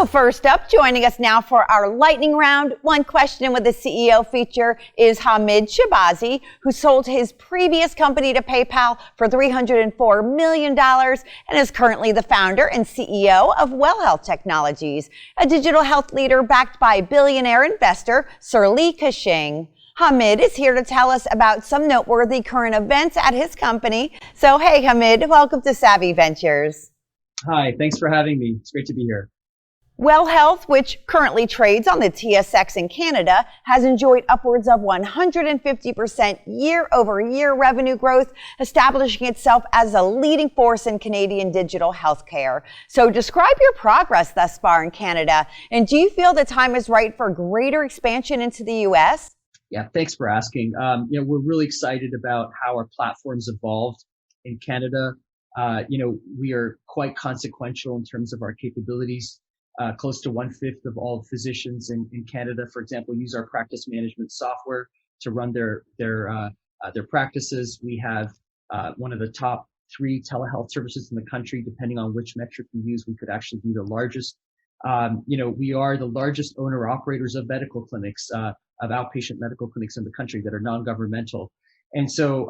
So first up, joining us now for our lightning round, One Question with the CEO feature is Hamid Shahabazi, who sold his previous company to PayPal for $304 million and is currently the founder and CEO of Well Health Technologies, a digital health leader backed by billionaire investor Sir Li Ka-shing. Hamid is here to tell us about some noteworthy current events at his company. So hey Hamid, welcome to Savvy Ventures. Hi, thanks for having me. It's great to be here. Well Health, which currently trades on the TSX in Canada, has enjoyed upwards of 150% year-over-year revenue growth, establishing itself as a leading force in Canadian digital healthcare. So describe your progress thus far in Canada, and do you feel the time is right for greater expansion into the U.S.? Yeah, thanks for asking. We're really excited about how our platform's evolved in Canada. We are quite consequential in terms of our capabilities. Close to 1/5 of all physicians in Canada, for example, use our practice management software to run their practices. We have one of the top 3 telehealth services in the country. Depending on which metric you use, we could actually be the largest. We are the largest owner-operators of medical clinics, of outpatient medical clinics in the country that are non-governmental. And so,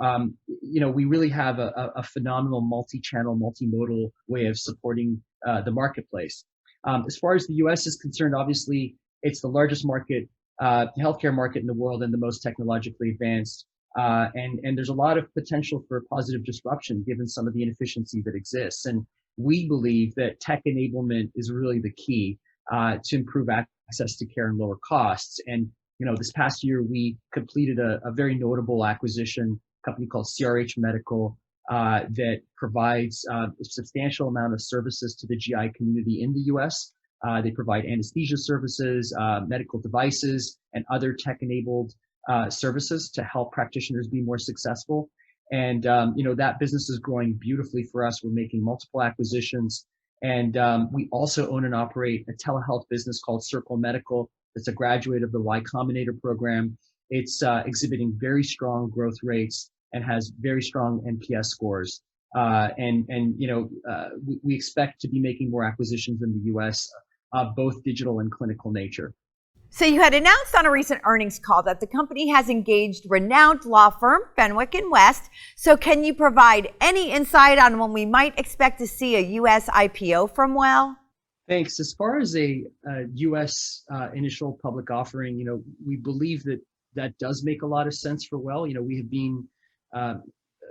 we really have a phenomenal multi-channel, multimodal way of supporting the marketplace. As far as the U.S. is concerned, obviously, it's the largest market, healthcare market in the world and the most technologically advanced. And there's a lot of potential for positive disruption given some of the inefficiency that exists. And we believe that tech enablement is really the key to improve access to care and lower costs. And, this past year, we completed a very notable acquisition, a company called CRH Medical, that provides a substantial amount of services to the GI community in the U.S. They provide anesthesia services, medical devices, and other tech-enabled services to help practitioners be more successful. And, that business is growing beautifully for us. We're making multiple acquisitions. And we also own and operate a telehealth business called Circle Medical. It's a graduate of the Y Combinator program. It's exhibiting very strong growth rates and has very strong NPS scores. We expect to be making more acquisitions in the U.S., both digital and clinical nature. So you had announced on a recent earnings call that the company has engaged renowned law firm Fenwick & West. So can you provide any insight on when we might expect to see a U.S. IPO from Well? Thanks. As far as a U.S. Initial public offering, we believe that does make a lot of sense for Well. We have been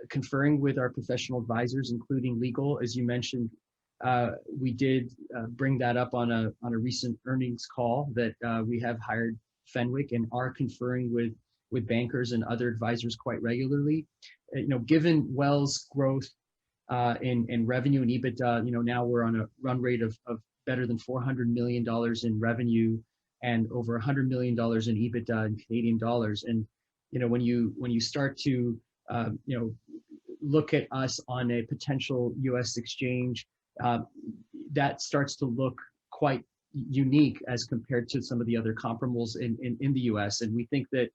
conferring with our professional advisors, including legal. As you mentioned, we did bring that up on a recent earnings call that we have hired Fenwick and are conferring with bankers and other advisors quite regularly. Given Well's growth in revenue and EBITDA, now we're on a run rate of better than $400 million in revenue and over $100 million in EBITDA in Canadian dollars. And when you start to look at us on a potential U.S. exchange, that starts to look quite unique as compared to some of the other comparables in the U.S. And we think that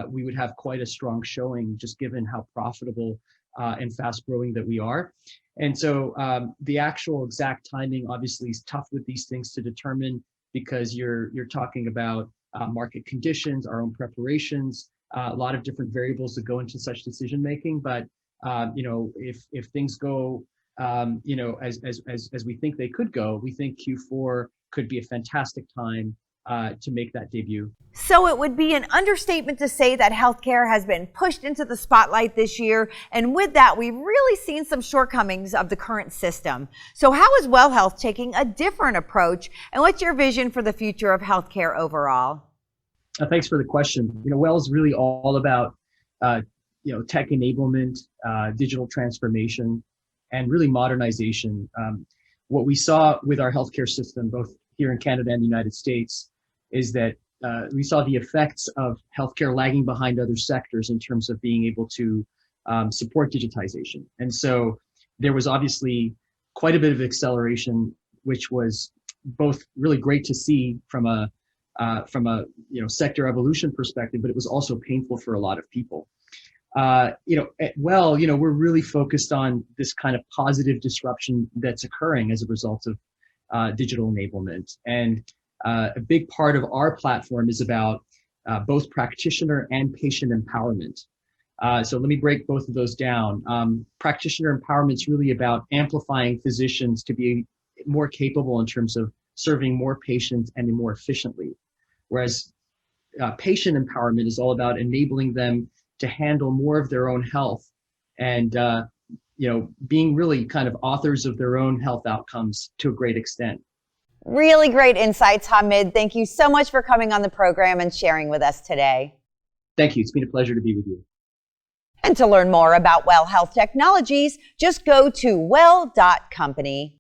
we would have quite a strong showing just given how profitable and fast growing that we are. And so the actual exact timing obviously is tough with these things to determine because you're talking about market conditions, our own preparations, a lot of different variables that go into such decision making. But if things go as we think they could go, we think Q4 could be a fantastic time to make that debut. So it would be an understatement to say that healthcare has been pushed into the spotlight this year. And with that, we've really seen some shortcomings of the current system. So how is Well Health taking a different approach? And what's your vision for the future of healthcare overall? Thanks for the question. Well is really all about tech enablement, digital transformation, and really modernization. What we saw with our healthcare system, both here in Canada and the United States, is that we saw the effects of healthcare lagging behind other sectors in terms of being able to support digitization. And so there was obviously quite a bit of acceleration, which was both really great to see from a sector evolution perspective, but it was also painful for a lot of people. At Well, we're really focused on this kind of positive disruption that's occurring as a result of digital enablement. And a big part of our platform is about both practitioner and patient empowerment. So let me break both of those down. Practitioner empowerment is really about amplifying physicians to be more capable in terms of serving more patients and more efficiently. Whereas patient empowerment is all about enabling them to handle more of their own health and being really kind of authors of their own health outcomes to a great extent. Really great insights, Hamid. Thank you so much for coming on the program and sharing with us today. Thank you. It's been a pleasure to be with you. And to learn more about Well Health Technologies, just go to well.company.